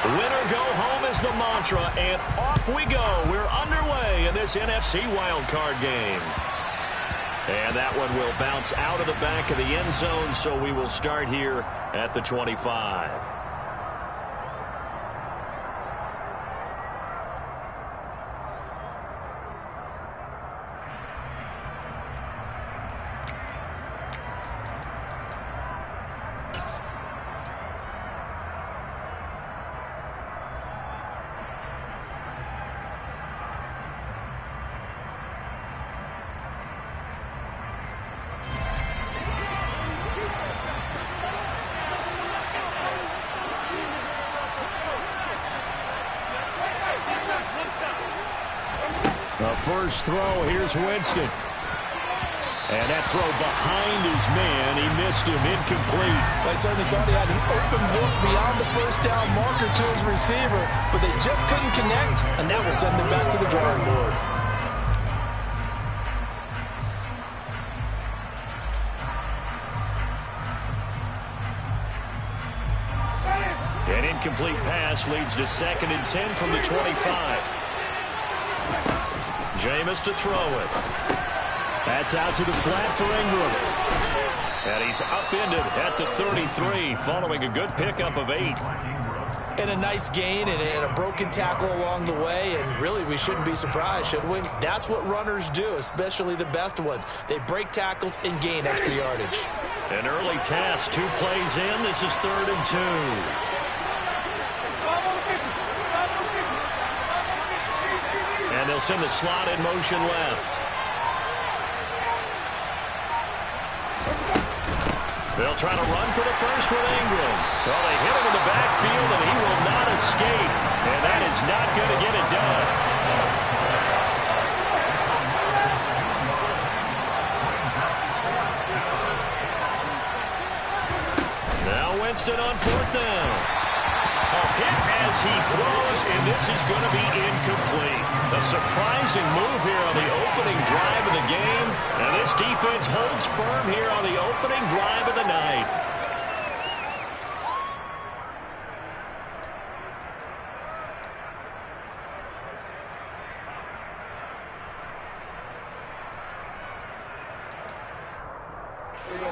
Winner go home is the mantra, and off we go. We're underway in this NFC wildcard game. And that one will bounce out of the back of the end zone, so we will start here at the 25. The first throw, here's Winston. And that throw behind his man, he missed him, incomplete. I certainly thought he had an open look beyond the first down marker to his receiver, but they just couldn't connect, and that will send them back to the drawing board. An incomplete pass leads to 2nd and 10 from the 25. Jameis to throw it. That's out to the flat for Ingram. And he's upended at the 33 following a good pickup of 8. And a nice gain and a broken tackle along the way, and really we shouldn't be surprised, should we? That's what runners do, especially the best ones. They break tackles and gain extra yardage. An early task, 2 plays in. This is 3rd and 2. And they'll send the slot in motion left. They'll try to run for the first with Ingram. Well, they hit him in the backfield, and he will not escape. And that is not going to get it done. Now Winston on 4th down. A hit as he throws, and this is going to be incomplete. A surprising move here on the opening drive of the game, and this defense holds firm here on the opening drive of the night.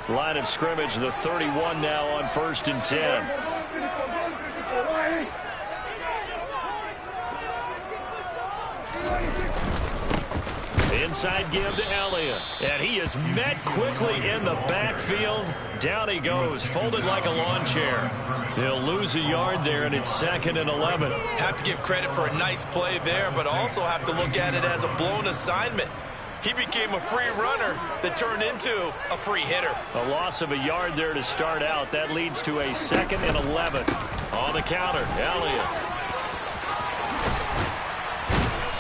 Line of scrimmage, the 31 now on 1st and 10. Inside give to Elliott. And he is met quickly in the backfield. Down he goes, folded like a lawn chair. He'll lose a yard there, and it's 2nd and 11. Have to give credit for a nice play there, but also have to look at it as a blown assignment. He became a free runner that turned into a free hitter. A loss of a yard there to start out. That leads to a 2nd and 11. On the counter, Elliott.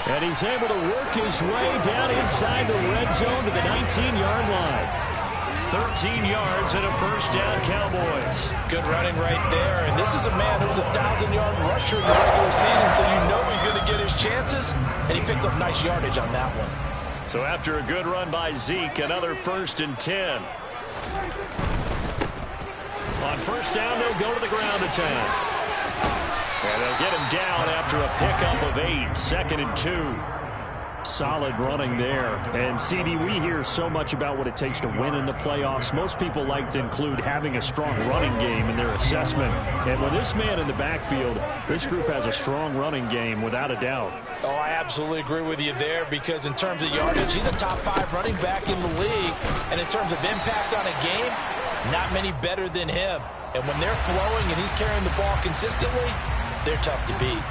And he's able to work his way down inside the red zone to the 19-yard line. 13 yards and a first down, Cowboys. Good running right there. And this is a man who was a 1,000-yard rusher in the regular season, so you know he's going to get his chances. And he picks up nice yardage on that one. So after a good run by Zeke, another 1st and 10. On first down, they'll go to the ground attack. And they'll get him down after a pickup of 8, 2nd and 2. Solid running there. And, CD, we hear so much about what it takes to win in the playoffs. Most people like to include having a strong running game in their assessment. And with this man in the backfield, this group has a strong running game without a doubt. Oh, I absolutely agree with you there, because in terms of yardage, he's a top 5 running back in the league. And in terms of impact on a game, not many better than him. And when they're flowing and he's carrying the ball consistently, they're tough to beat.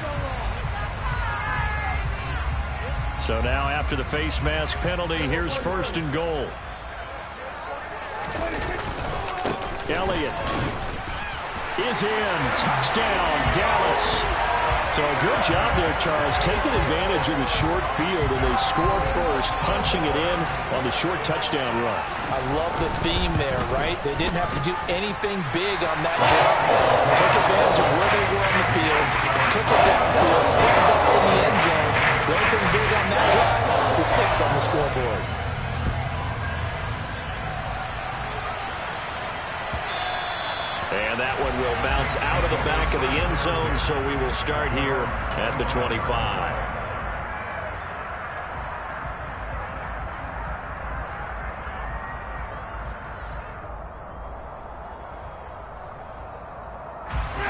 So now after the face mask penalty, here's 1st and goal. Elliott is in. Touchdown, Dallas. So a good job there, Charles, taking advantage of the short field, and they score first, punching it in on the short touchdown run. I love the theme there, right? They didn't have to do anything big on that drive. Took advantage of where they were on the field, took it downfield, put the ball in the end zone. The only thing big on that drive is 6 on the scoreboard. And And that one will bounce out of the back of the end zone, so we will start here at the 25.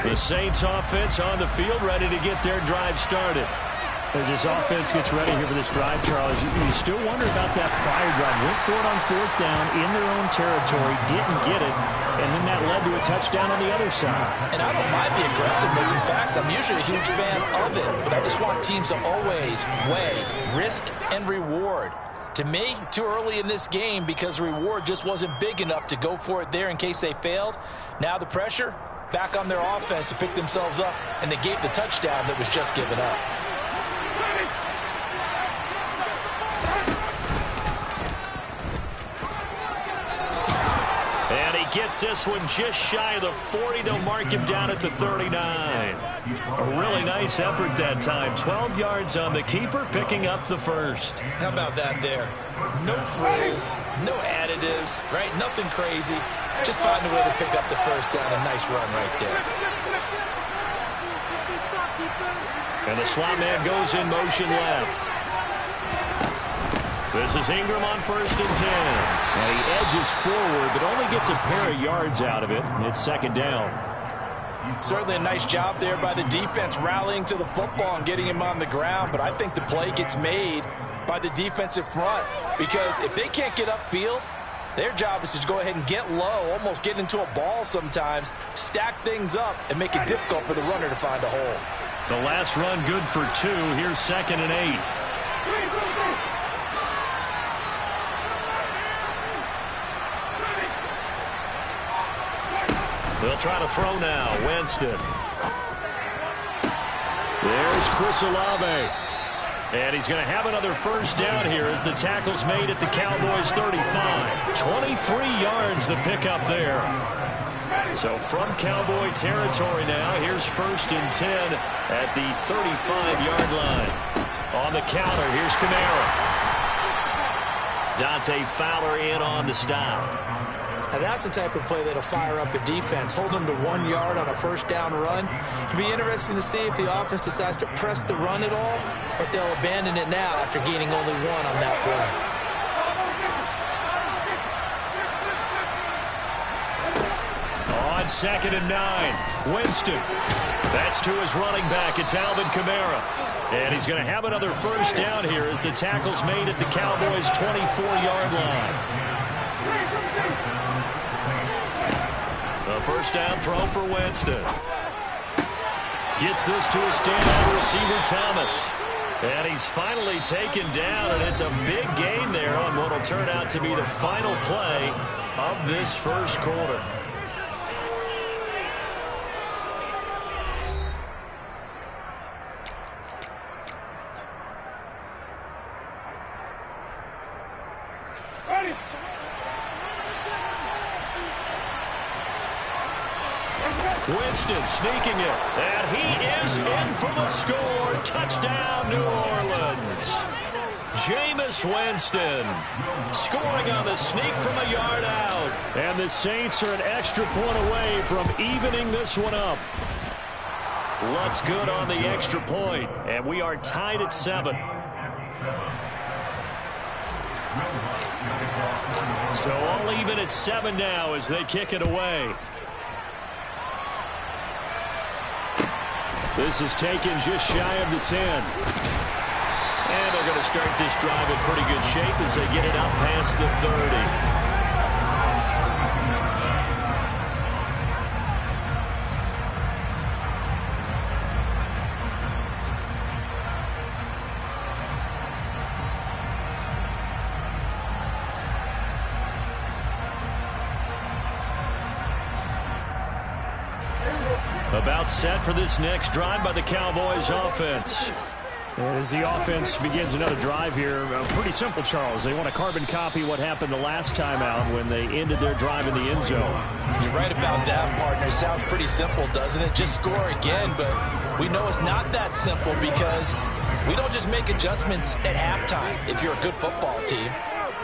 The Saints offense on the field, ready to get their drive started. As this offense gets ready here for this drive, Charles, you still wonder about that prior drive. Went for it on 4th down in their own territory, didn't get it, and then that led to a touchdown on the other side. And I don't mind the aggressiveness. In fact, I'm usually a huge fan of it, but I just want teams to always weigh risk and reward. To me, too early in this game because the reward just wasn't big enough to go for it there in case they failed. Now the pressure back on their offense to pick themselves up, and they gave the touchdown that was just given up. And he gets this one just shy of the 40. They'll mark him down at the 39. A really nice effort that time. 12 yards on the keeper, picking up the first. How about that there? No frills, no additives, right? Nothing crazy. Just find a way to pick up the first down. A nice run right there. And the slot man goes in motion left. This is Ingram on 1st and 10. And he edges forward, but only gets a pair of yards out of it. And it's 2nd down. Certainly a nice job there by the defense rallying to the football and getting him on the ground. But I think the play gets made by the defensive front, because if they can't get upfield, their job is to go ahead and get low, almost get into a ball sometimes, stack things up, and make it difficult for the runner to find a hole. The last run good for 2. Here's 2nd and 8. They'll try to throw now. Winston. There's Chris Olave. And he's going to have another first down here as the tackle's made at the Cowboys' 35. 23 yards the pickup there. So from Cowboy territory now, here's 1st and 10 at the 35-yard line. On the counter, here's Kamara. Dante Fowler in on the stop. Now that's the type of play that'll fire up the defense. Hold them to 1 yard on a first down run. It'll be interesting to see if the offense decides to press the run at all, or if they'll abandon it now after gaining only 1 on that play. On 2nd and 9, Winston. That's to his running back. It's Alvin Kamara. And he's going to have another first down here as the tackle's made at the Cowboys' 24-yard line. The first down throw for Winston. Gets this to a standout receiver, Thomas. And he's finally taken down, and it's a big gain there on what will turn out to be the final play of this first quarter. Winston sneaking it, and he is in for the score. Touchdown, New Orleans. Jameis Winston scoring on the sneak from a yard out. And the Saints are an extra point away from evening this one up. Luck's good on the extra point, and we are tied at 7. So all even at 7 now as they kick it away. This is taken just shy of the 10. And they're going to start this drive in pretty good shape as they get it out past the 30. About set for this next drive by the Cowboys offense. As the offense begins another drive here, pretty simple, Charles. They want to carbon copy what happened the last time out when they ended their drive in the end zone. You're right about that, partner. Sounds pretty simple, doesn't it? Just score again, but we know it's not that simple because we don't just make adjustments at halftime if you're a good football team.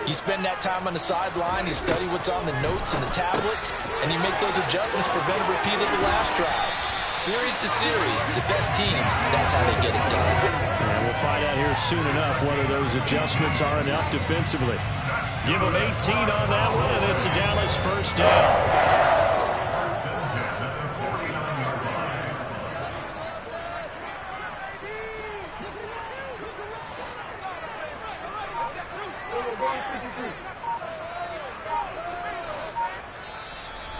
You spend that time on the sideline, you study what's on the notes and the tablets, and you make those adjustments to prevent a repeat of the last drive. Series to series, the best teams, that's how they get it done. And we'll find out here soon enough whether those adjustments are enough defensively. Give them 18 on that one, and it's a Dallas first down.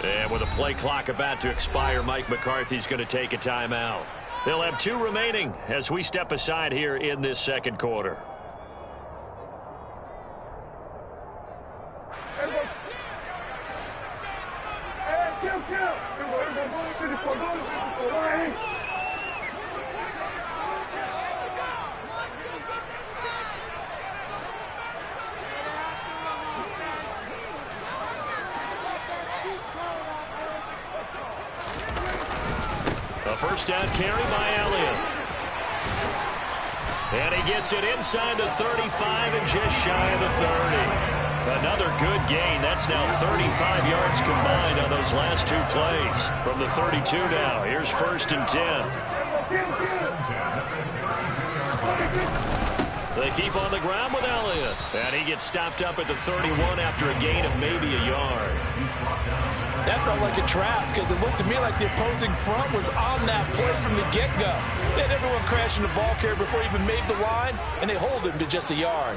And with a play clock about to expire, Mike McCarthy's going to take a timeout. They'll have 2 remaining as we step aside here in this second quarter. A first down carry by Elliott. And he gets it inside the 35 and just shy of the 30. Another good gain. That's now 35 yards combined on those last 2 plays. From the 32 now. Here's 1st and 10. They keep on the ground with Elliott. And he gets stopped up at the 31 after a gain of maybe a yard. That felt like a trap because it looked to me like the opposing front was on that play from the get-go. They had everyone crashing the ball carrier before he even made the line, and they hold him to just a yard.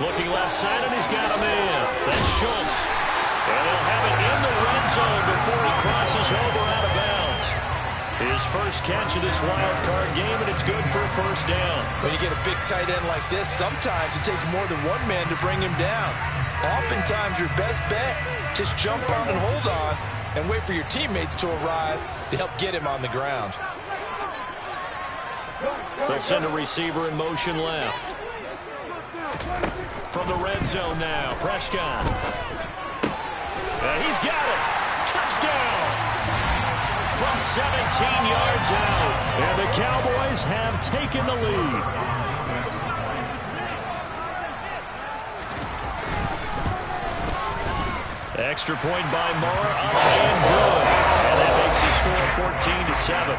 Looking left side, and he's got him in. That's Schultz. And he'll have it in the red zone before he crosses over out of bounds. His first catch of this wild card game, and it's good for a first down. When you get a big tight end like this, sometimes it takes more than one man to bring him down. Oftentimes, your best bet, just jump on and hold on and wait for your teammates to arrive to help get him on the ground. They'll send a receiver in motion left. From the red zone now, Prescott. And he's got it. Touchdown. From 17 yards out. And the Cowboys have taken the lead. Extra point by Moore, up and good. And that makes the score 14-7.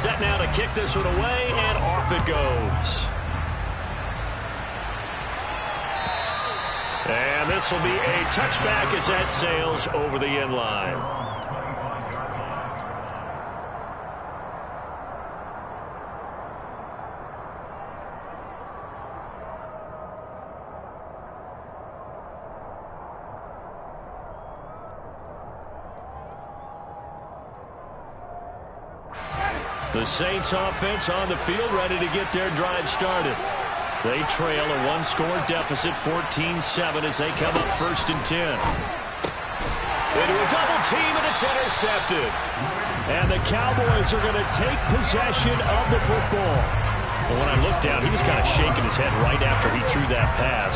Set now to kick this one away, and off it goes. And this will be a touchback as that sails over the end line. The Saints offense on the field ready to get their drive started. They trail a 1-score deficit, 14-7, as they come up 1st and 10. Into a double team, and it's intercepted. And the Cowboys are going to take possession of the football. Well, when I looked down, he was kind of shaking his head right after he threw that pass.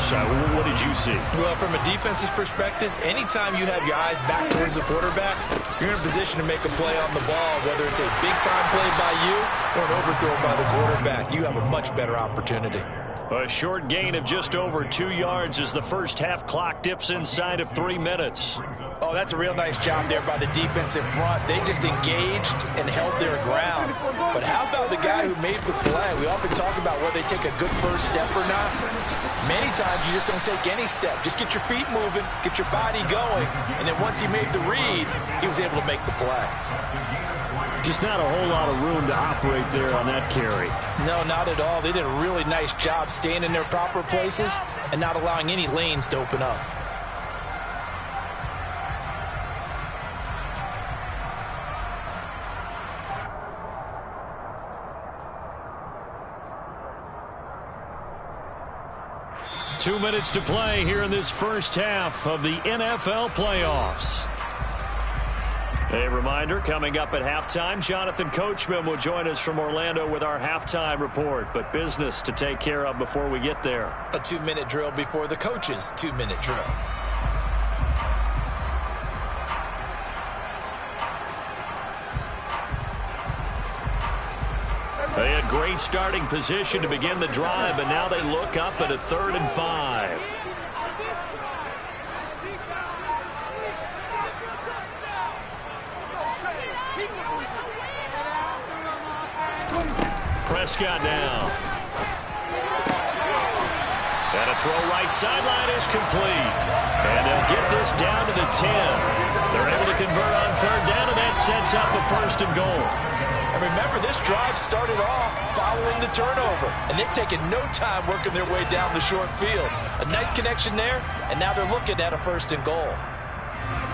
What did you see? Well, from a defense's perspective, anytime you have your eyes back towards the quarterback, you're in a position to make a play on the ball, whether it's a big-time play by you or an overthrow by the quarterback. You have a much better opportunity. A short gain of just over 2 yards as the first half clock dips inside of 3 minutes. Oh, that's a real nice job there by the defensive front. They just engaged and held their ground. But how about the guy who made the play? We often talk about whether they take a good first step or not. Many times you just don't take any step. Just get your feet moving, get your body going, and then once he made the read, he was able to make the play. Just not a whole lot of room to operate there on that carry. No, not at all. They did a really nice job staying in their proper places and not allowing any lanes to open up. Two minutes to play here in this first half of the NFL playoffs. A reminder, coming up at halftime, Jonathan Coachman will join us from Orlando with our halftime report. But business to take care of before we get there. A 2-minute drill before the coach's 2-minute drill. They had great starting position to begin the drive, but now they look up at a 3rd and 5. Prescott now. And a throw right sideline is complete. And they'll get this down to the 10. They're able to convert on 3rd down, and that sets up a 1st and goal. And remember, this drive started off following the turnover, and they've taken no time working their way down the short field. A nice connection there, and now they're looking at a 1st and goal.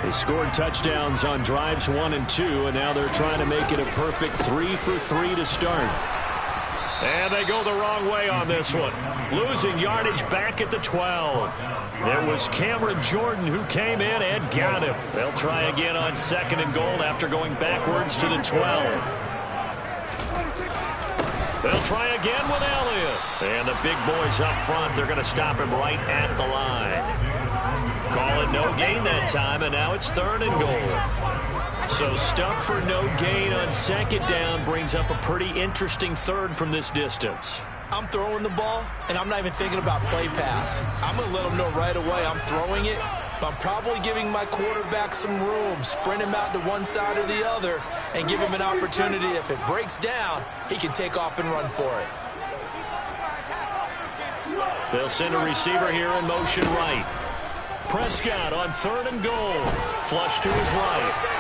They scored touchdowns on drives 1 and 2, and now they're trying to make it a perfect 3 for 3 to start. And they go the wrong way on this one. Losing yardage back at the 12. There was Cameron Jordan who came in and got him. They'll try again on 2nd and goal after going backwards to the 12. They'll try again with Elliott. And the big boys up front, they're going to stop him right at the line. Call it no gain that time, and now it's 3rd and goal. So stuff for no gain on 2nd down brings up a pretty interesting 3rd from this distance. I'm throwing the ball, and I'm not even thinking about play pass. I'm going to let them know right away I'm throwing it, but I'm probably giving my quarterback some room, sprint him out to one side or the other, and give him an opportunity. If it breaks down, he can take off and run for it. They'll send a receiver here in motion right. Prescott on 3rd and goal. Flush to his right.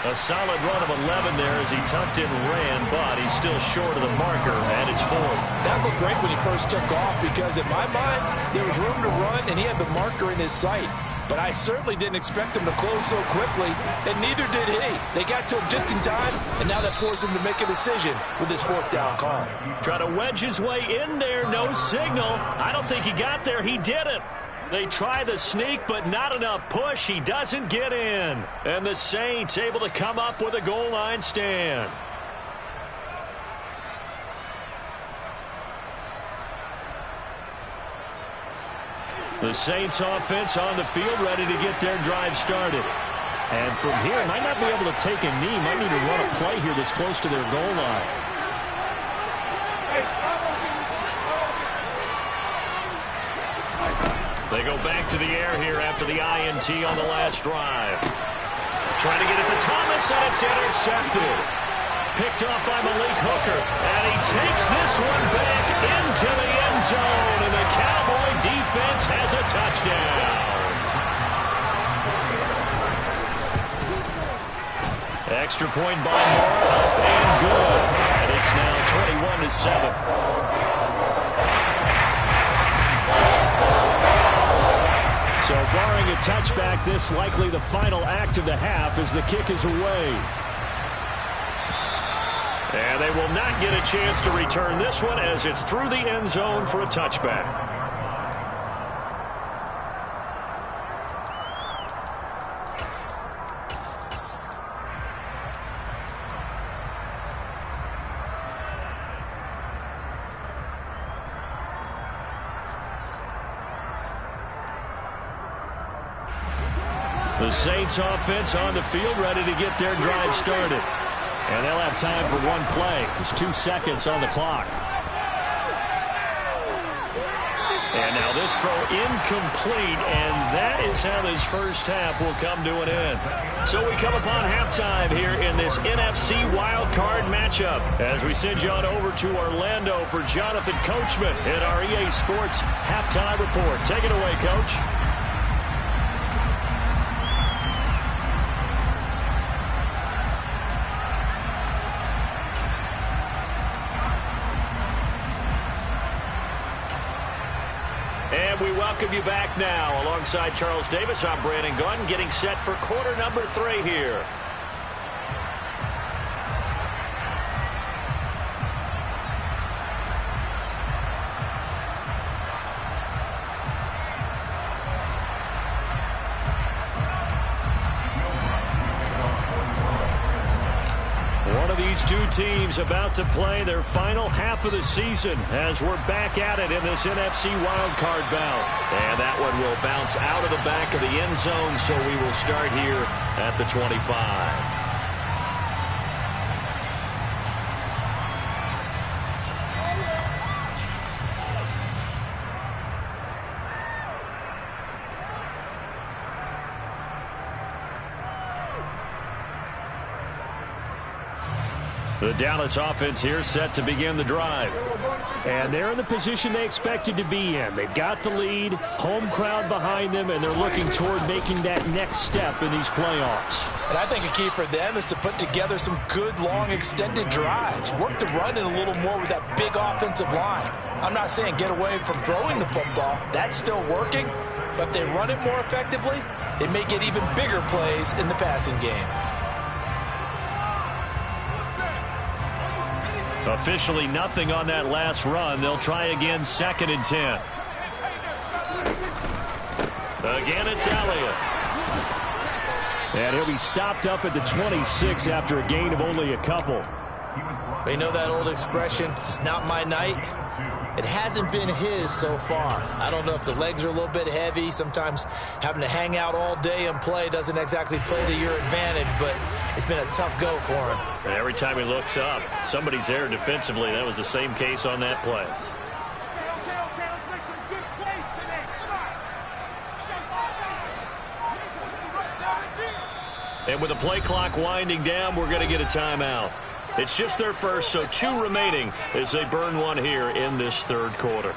A solid run of 11 there as he tucked in and ran, but he's still short of the marker, and it's 4th. That looked great when he first took off because, in my mind, there was room to run, and he had the marker in his sight. But I certainly didn't expect him to close so quickly, and neither did he. They got to him just in time, and now that forced him to make a decision with his 4th down call. Try to wedge his way in there, no signal. I don't think he got there. He did it. They try the sneak, but not enough push. He doesn't get in. And the Saints able to come up with a goal line stand. The Saints offense on the field ready to get their drive started. And from here, might not be able to take a knee. Might need to run a play here that's close to their goal line. They go back to the air here after the INT on the last drive. Trying to get it to Thomas, and it's intercepted. Picked off by Malik Hooker. And he takes this one back into the end zone. And the Cowboy defense has a touchdown. Extra point by Moore, up and good. And it's now 21-7. So barring a touchback, this likely the final act of the half as the kick is away. And they will not get a chance to return this one as it's through the end zone for a touchback. The Saints offense on the field ready to get their drive started. And they'll have time for one play. There's 2 seconds on the clock. And now this throw incomplete, and that is how this first half will come to an end. So we come upon halftime here in this NFC wildcard matchup as we send you on over to Orlando for Jonathan Coachman in our EA Sports halftime report. Take it away, Coach. And we welcome you back now. Alongside Charles Davis, I'm Brandon Gunn, getting set for quarter number 3 here. These two teams about to play their final half of the season as we're back at it in this NFC wildcard bout. And that one will bounce out of the back of the end zone, so we will start here at the 25. The Dallas offense here set to begin the drive. And they're in the position they expected to be in. They've got the lead, home crowd behind them, and they're looking toward making that next step in these playoffs. And I think a key for them is to put together some good, long, extended drives. Work the run in a little more with that big offensive line. I'm not saying get away from throwing the football. That's still working. But if they run it more effectively, they may get even bigger plays in the passing game. Officially nothing on that last run. They'll try again, 2nd and 10. Again, it's Elliott. And he'll be stopped up at the 26 after a gain of only a couple. You know that old expression, it's not my night? It hasn't been his so far. I don't know if the legs are a little bit heavy. Sometimes having to hang out all day and play doesn't exactly play to your advantage, but it's been a tough go for him. And every time he looks up, somebody's there defensively. That was the same case on that play. Okay, let's make some good plays today. Come on. And with the play clock winding down, we're going to get a timeout. It's just their first, so 2 remaining as they burn one here in this 3rd quarter.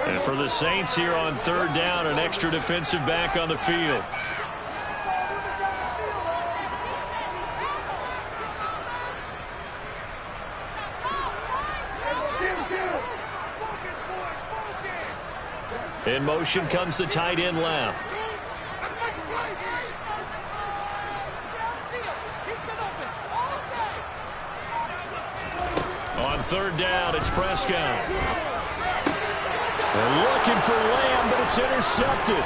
And for the Saints here on 3rd down, an extra defensive back on the field. In motion comes the tight end left. On 3rd down, it's Prescott. They're looking for Lamb, but it's intercepted.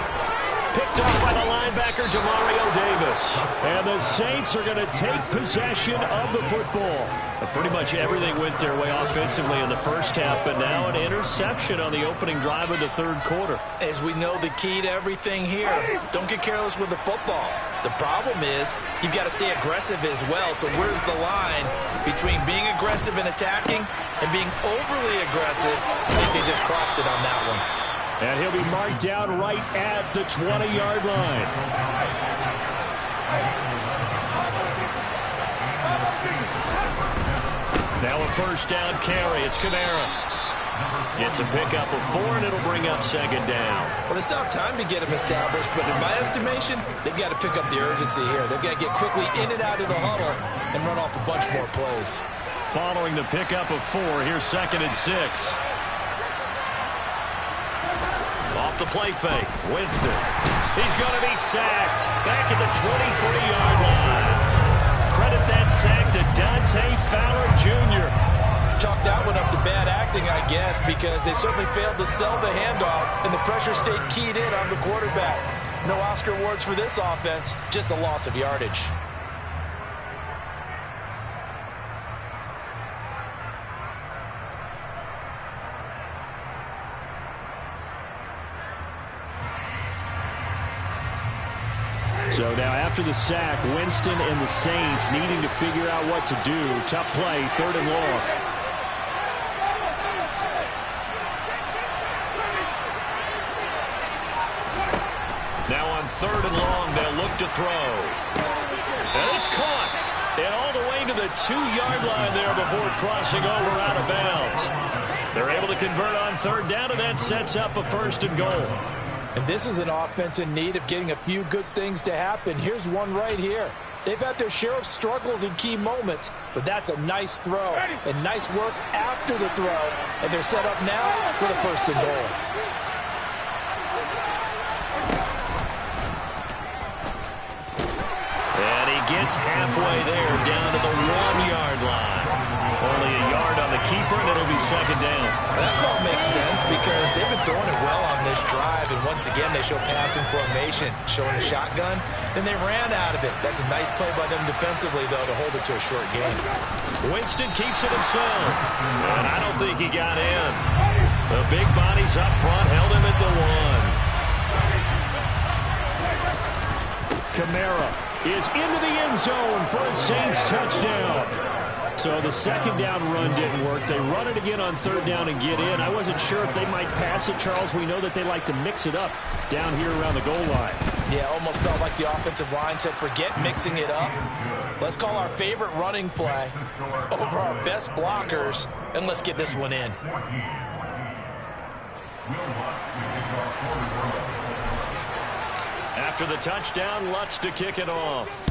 Picked off by the linebacker, Demario Davis. And the Saints are going to take possession of the football. Pretty much everything went their way offensively in the first half, but now an interception on the opening drive of the 3rd quarter. As we know, the key to everything here, don't get careless with the football. The problem is you've got to stay aggressive as well. So where's the line between being aggressive and attacking and being overly aggressive? I think they just crossed it on that one. And he'll be marked down right at the 20-yard line. Now a 1st down carry. It's Kamara. Gets a pickup of 4, and it'll bring up 2nd down. Well, they still have time to get him established, but in my estimation, they've got to pick up the urgency here. They've got to get quickly in and out of the huddle and run off a bunch more plays. Following the pickup of 4, here's 2nd and 6. Off the play fake, Winston. He's going to be sacked back at the 23-yard line. Credit that sack to Dante Fowler Jr. Chalk that one up to bad acting, I guess, because they certainly failed to sell the handoff, and the pressure stayed keyed in on the quarterback. No Oscar awards for this offense, just a loss of yardage. So now after the sack, Winston and the Saints needing to figure out what to do. Tough play, 3rd and long. Now on 3rd and long, they'll look to throw. And it's caught. And all the way to the 2-yard line there before crossing over out of bounds. They're able to convert on 3rd down, and that sets up a 1st and goal. And this is an offense in need of getting a few good things to happen. Here's one right here. They've had their share of struggles in key moments, but that's a nice throw and nice work after the throw. And they're set up now with a 1st and goal. And he gets halfway there down to the 1-yard line. Only a yard on the keeper, and it'll be second down. That call makes sense because they've been throwing it well on this drive, and once again, they show passing formation, showing a shotgun. Then they ran out of it. That's a nice play by them defensively, though, to hold it to a short game. Winston keeps it himself, and I don't think he got in. The big bodies up front held him at the 1. Kamara is into the end zone for a Saints touchdown. So the second down run didn't work. They run it again on third down and get in. I wasn't sure if they might pass it, Charles. We know that they like to mix it up down here around the goal line. Yeah, almost felt like the offensive line said, forget mixing it up. Let's call our favorite running play over our best blockers, and let's get this one in. After the touchdown, Lutz to kick it off.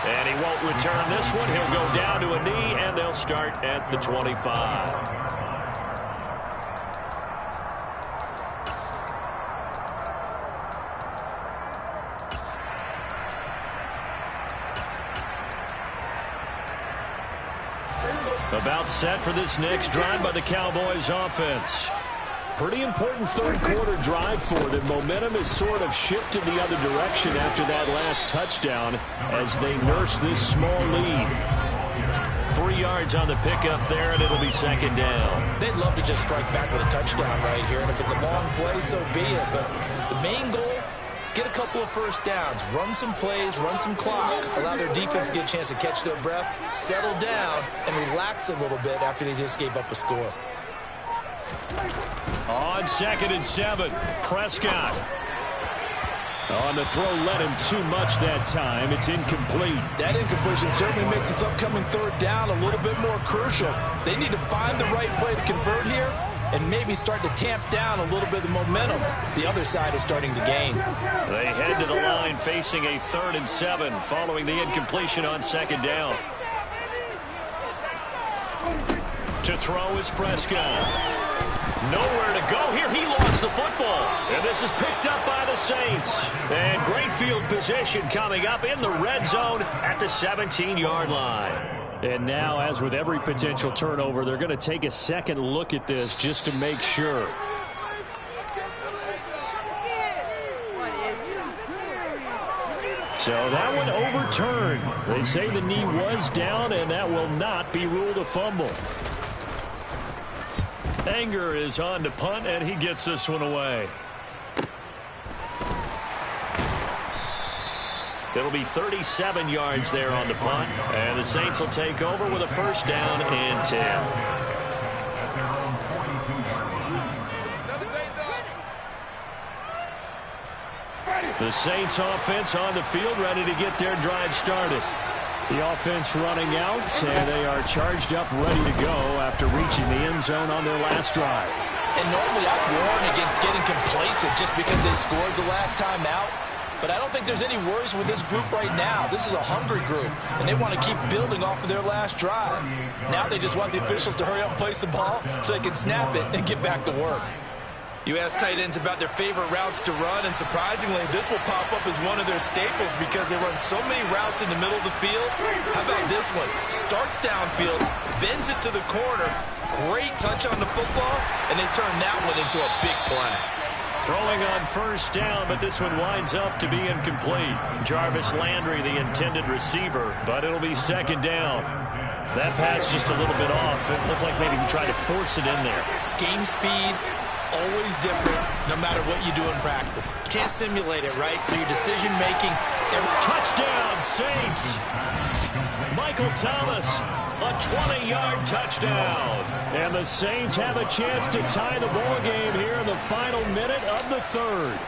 And he won't return this one. He'll go down to a knee, and they'll start at the 25. About set for this next drive by the Cowboys offense. Pretty important third quarter drive for them. Momentum has sort of shifted the other direction after that last touchdown as they nurse this small lead. 3 yards on the pickup there, and it'll be second down. They'd love to just strike back with a touchdown right here, and if it's a long play, so be it. But the main goal, get a couple of first downs, run some plays, run some clock, allow their defense to get a chance to catch their breath, settle down, and relax a little bit after they just gave up a score. On 2nd and 7, Prescott. On the throw, led him too much that time. It's incomplete. That incompletion certainly makes this upcoming third down a little bit more crucial. They need to find the right play to convert here and maybe start to tamp down a little bit of momentum. The other side is starting to gain. They head to the line facing a 3rd and 7 following the incompletion on 2nd down. To throw is Prescott. Nowhere to go here. He lost the football. And this is picked up by the Saints. And great field position coming up in the red zone at the 17-yard line. And now, as with every potential turnover, they're going to take a second look at this just to make sure. So that one overturned. They say the knee was down, and that will not be ruled a fumble. Anger is on to punt, and he gets this one away. It'll be 37 yards there on the punt, and the Saints will take over with a first down and 10. The Saints offense on the field, ready to get their drive started. The offense running out, and they are charged up, ready to go after reaching the end zone on their last drive. And normally I warn against getting complacent just because they scored the last time out. But I don't think there's any worries with this group right now. This is a hungry group, and they want to keep building off of their last drive. Now they just want the officials to hurry up and place the ball so they can snap it and get back to work. You ask tight ends about their favorite routes to run, and surprisingly, this will pop up as one of their staples because they run so many routes in the middle of the field. How about this one? Starts downfield, bends it to the corner, great touch on the football, and they turn that one into a big play. Throwing on first down, but this one winds up to be incomplete. Jarvis Landry, the intended receiver, but it'll be second down. That pass just a little bit off. It looked like maybe he tried to force it in there. Game speed, always different, no matter what you do in practice. Can't simulate it, right? So your decision-making... Touchdown, Saints! Michael Thomas, a 20-yard touchdown. And the Saints have a chance to tie the ball game here in the final minute of the third.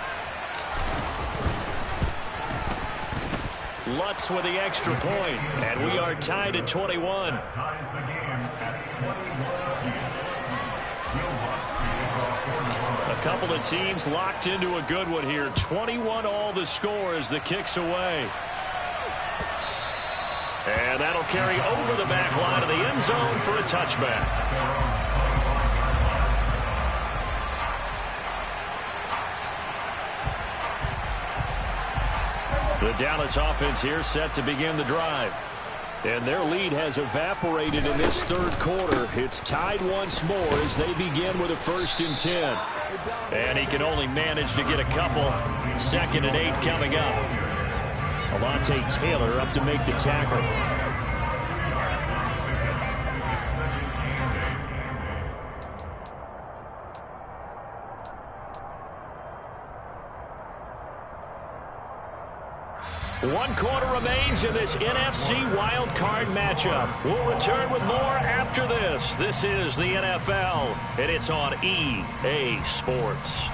Lutz with the extra point, and we are tied at 21. A couple of teams locked into a good one here. 21 all the score as the kick's away. And that'll carry over the back line of the end zone for a touchback. The Dallas offense here set to begin the drive. And their lead has evaporated in this third quarter. It's tied once more as they begin with a 1st and 10. And he can only manage to get a couple. 2nd and 8 coming up. Alontae Taylor up to make the tackle. One quarter remains in this NFC Wild Card matchup. We'll return with more after this. This is the NFL, and it's on EA Sports.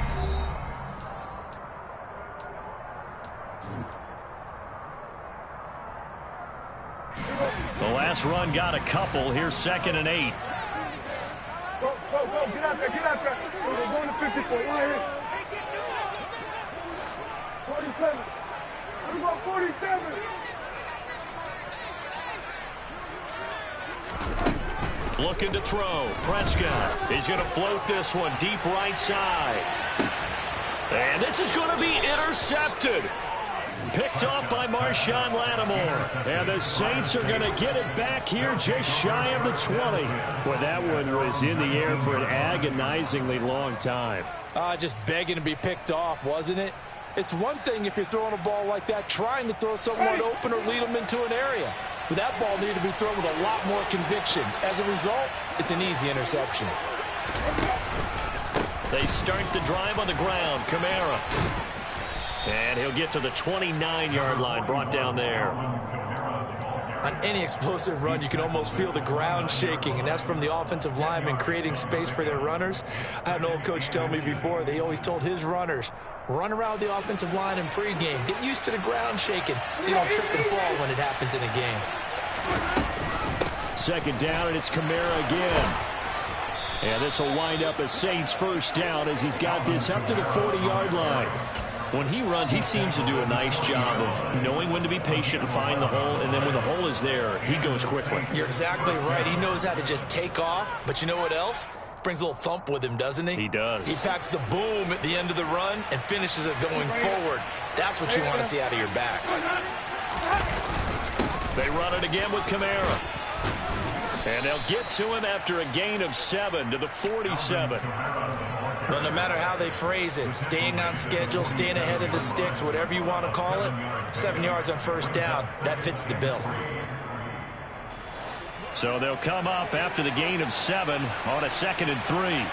The last run got a couple. Here's 2nd and 8. Go, go, go. Get out there, get out there. We're going to 54. Right here. 47. We're going 47. Looking to throw. Prescott. He's going to float this one deep right side. And this is going to be intercepted. Picked off by Marshawn Lattimore. And the Saints are going to get it back here just shy of the 20. Well, that one was in the air for an agonizingly long time. Just begging to be picked off, wasn't it? It's one thing if you're throwing a ball like that, trying to throw someone open or lead them into an area. But that ball needed to be thrown with a lot more conviction. As a result, it's an easy interception. They start the drive on the ground. Kamara. And he'll get to the 29-yard line, brought down there. On any explosive run, you can almost feel the ground shaking, and that's from the offensive linemen creating space for their runners. I had an old coach tell me before, they always told his runners, run around the offensive line in pregame. Get used to the ground shaking so you don't trip and fall when it happens in a game. 2nd down, and it's Kamara again. And this will wind up a Saints 1st down as he's got this up to the 40-yard line. When he runs, he seems to do a nice job of knowing when to be patient and find the hole, and then when the hole is there, he goes quickly. You're exactly right. He knows how to just take off, but you know what else? Brings a little thump with him, doesn't he? He does. He packs the boom at the end of the run and finishes it going forward. That's what you want to see out of your backs. They run it again with Kamara. And they'll get to him after a gain of 7 to the 47. Well, no matter how they phrase it, staying on schedule, staying ahead of the sticks, whatever you want to call it, 7 yards on 1st down, that fits the bill. So they'll come up after the gain of 7 on a 2nd and 3.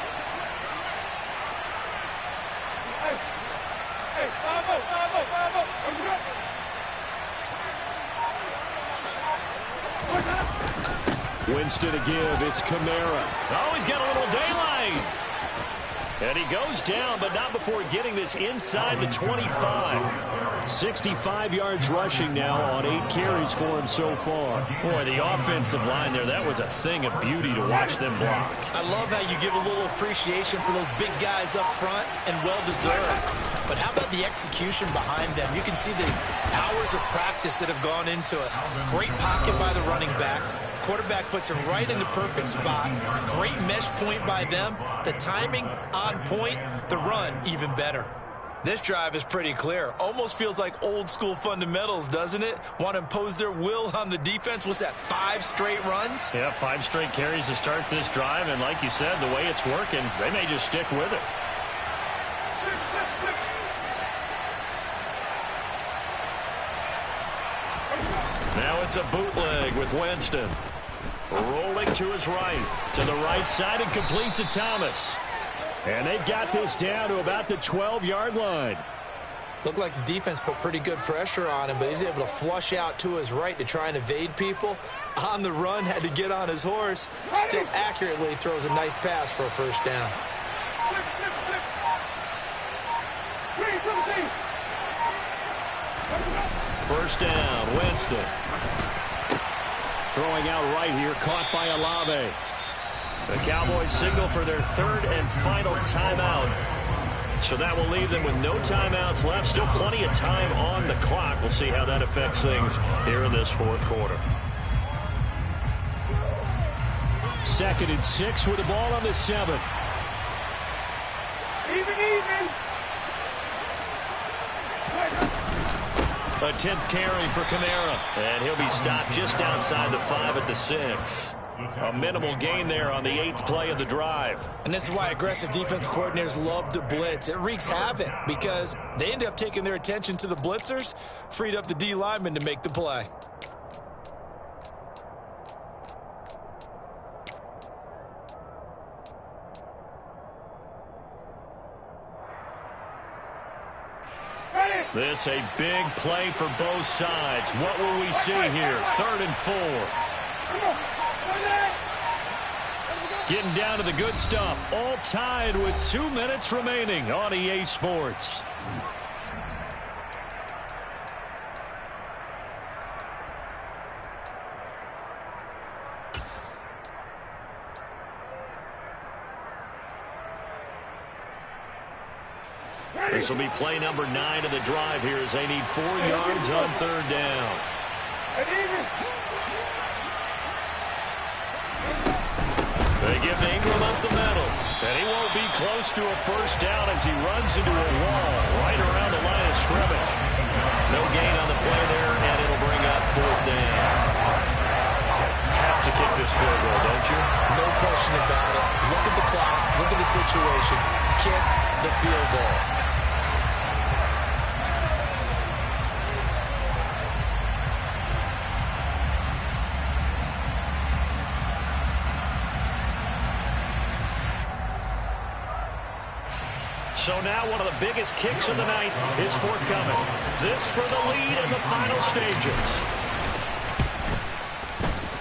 Hey, 5-0. Winston to give. It's Kamara. Oh, he's got a little daylight. And he goes down, but not before getting this inside the 25. 65 yards rushing now on 8 carries for him so far. Boy, the offensive line there, that was a thing of beauty to watch them block. I love how you give a little appreciation for those big guys up front, and well-deserved. But how about the execution behind them? You can see the hours of practice that have gone into it. Great pocket by the running back. Quarterback puts him right in the perfect spot. Great mesh point by them. The timing on point. The run even better. This drive is pretty clear. Almost feels like old school fundamentals, doesn't it? Want to impose their will on the defense. What's that, 5 straight runs? Yeah, 5 straight carries to start this drive. And like you said, the way it's working, they may just stick with it. Now it's a bootleg with Winston. Rolling to his right. To the right side and complete to Thomas. And they've got this down to about the 12-yard line. Looked like the defense put pretty good pressure on him, but he's able to flush out to his right to try and evade people. On the run, had to get on his horse. Still accurately throws a nice pass for a 1st down. First down, Winston. Throwing out right here, caught by Olave. The Cowboys signal for their 3rd and final timeout. So that will leave them with no timeouts left. Still plenty of time on the clock. We'll see how that affects things here in this 4th quarter. 2nd and 6 with the ball on the 7. Even. A 10th carry for Kamara. And he'll be stopped just outside the 5 at the 6. A minimal gain there on the 8th play of the drive. And this is why aggressive defense coordinators love to blitz. It wreaks havoc because they end up taking their attention to the blitzers, freed up the D lineman to make the play. This a big play for both sides. What will we see here? 3rd and 4. Getting down to the good stuff. All tied with 2 minutes remaining on EA Sports. This will be play number 9 of the drive here as they need 4 yards on 3rd down. They give Ingram up the middle, and he won't be close to a first down as he runs into a wall right around the line of scrimmage. No gain on the play there, and it'll bring up 4th down. Have to kick this field goal, don't you? No question about it. Look at the clock. Look at the situation. Kick the field goal. So now one of the biggest kicks of the night is forthcoming. This for the lead in the final stages.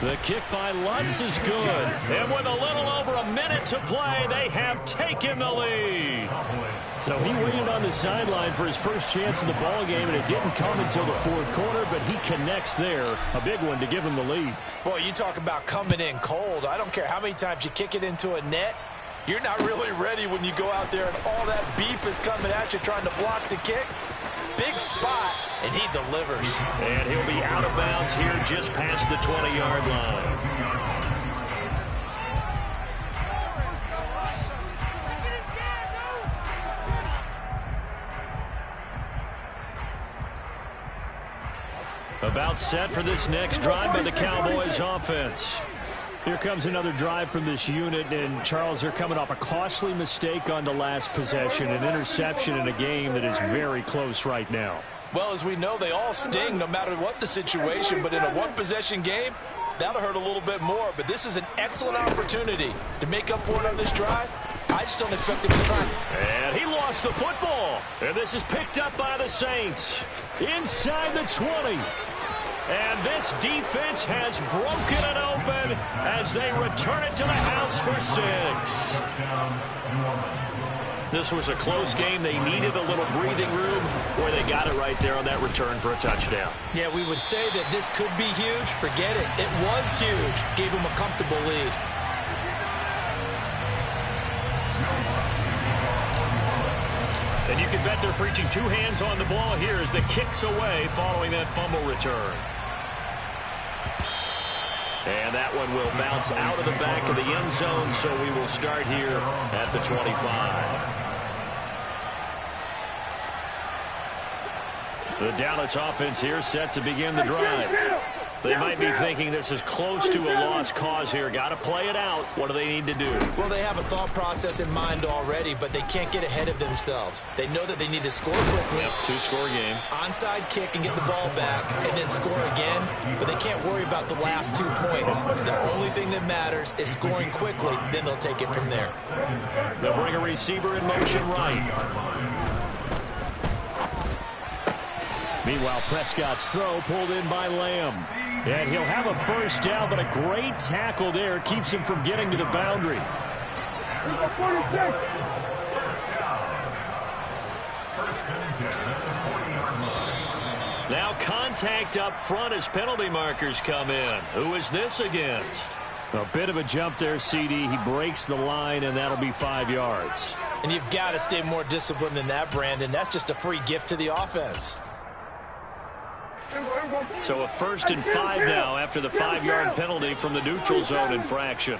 The kick by Lutz is good. And with a little over a minute to play, they have taken the lead. So he waited on the sideline for his first chance in the ball game, and it didn't come until the 4th quarter, but he connects there. A big one to give him the lead. Boy, you talk about coming in cold. I don't care how many times you kick it into a net. You're not really ready when you go out there and all that beef is coming at you trying to block the kick. Big spot, and he delivers. And he'll be out of bounds here just past the 20-yard line. About set for this next drive by the Cowboys offense. Here comes another drive from this unit, and Charles, they're coming off a costly mistake on the last possession, an interception in a game that is very close right now. Well, as we know, they all sting no matter what the situation, but in a one-possession game, that'll hurt a little bit more. But this is an excellent opportunity to make up for it on this drive. I just don't expect him to try. And he lost the football, and this is picked up by the Saints inside the 20. And this defense has broken it open as they return it to the house for 6. This was a close game. They needed a little breathing room where they got it right there on that return for a touchdown. Yeah, we would say that this could be huge. Forget it. It was huge. Gave him a comfortable lead. And you can bet they're preaching 2 hands on the ball here as the kick's away following that fumble return. And that one will bounce out of the back of the end zone, so we will start here at the 25. The Dallas offense here set to begin the drive. They might be thinking this is close to a lost cause here. Got to play it out. What do they need to do? Well, they have a thought process in mind already, but they can't get ahead of themselves. They know that they need to score quickly. Yep, 2-score game. Onside kick and get the ball back and then score again, but they can't worry about the last 2 points. The only thing that matters is scoring quickly, then they'll take it from there. They'll bring a receiver in motion right. Meanwhile, Prescott's throw pulled in by Lamb. And he'll have a first down, but a great tackle there keeps him from getting to the boundary. Now contact up front as penalty markers come in. Who is this against? A bit of a jump there, CD. He breaks the line, and that'll be 5 yards. And you've got to stay more disciplined than that, Brandon. That's just a free gift to the offense. So a 1st and 5 now after the 5-yard penalty from the neutral zone infraction.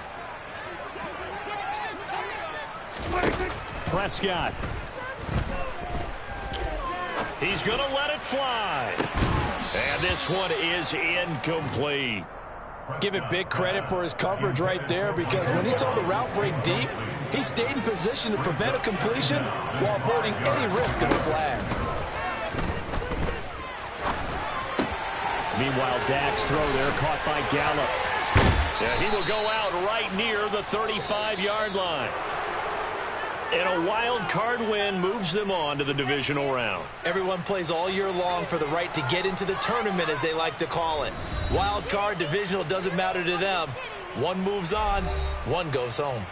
Prescott. He's going to let it fly. And this one is incomplete. Give it big credit for his coverage right there, because when he saw the route break deep, he stayed in position to prevent a completion while avoiding any risk of a flag. Meanwhile, Dak's throw there caught by Gallup. Yeah, he will go out right near the 35-yard line. And a wild card win moves them on to the divisional round. Everyone plays all year long for the right to get into the tournament, as they like to call it. Wild card, divisional, doesn't matter to them. One moves on, one goes home.